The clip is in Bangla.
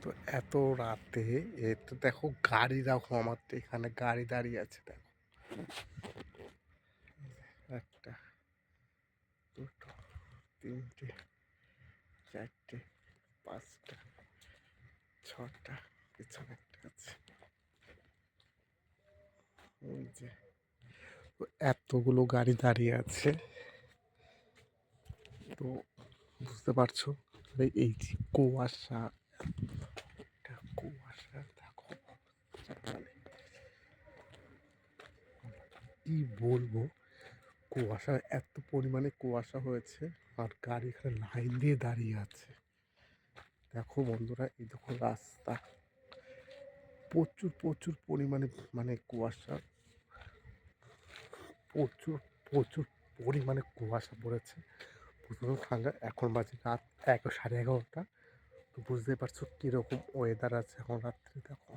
তো এত রাতে তো দেখো গাড়ি দেখো, আমার তো এখানে গাড়ি দাঁড়িয়ে আছে দেখো। একটা, দুটো, তিনটে, চারটে, পাঁচটা, ছটা, পিছনে একটা আছে। ওই যে তো এতগুলো গাড়ি দাঁড়িয়ে আছে, তো বুঝতে পারছো এই যে কুয়াশা, একটা কুয়াশা দেখো, মানে কি বলবো, কুয়াশা এত পরিমাণে কুয়াশা হয়েছে, আর গাড়ি এখানে লাইন দিয়ে দাঁড়িয়ে আছে। দেখো বন্ধুরা, এই দেখো রাস্তা, প্রচুর প্রচুর পরিমাণে মানে কুয়াশা, প্রচুর প্রচুর পরিমাণে কুয়াশা পড়েছে। প্রচুর ঠান্ডা। এখন বাজে রাত 11, সাড়ে 11টা। তো বুঝতেই পারছো কীরকম ওয়েদার আছে এখন রাত্রে দেখো।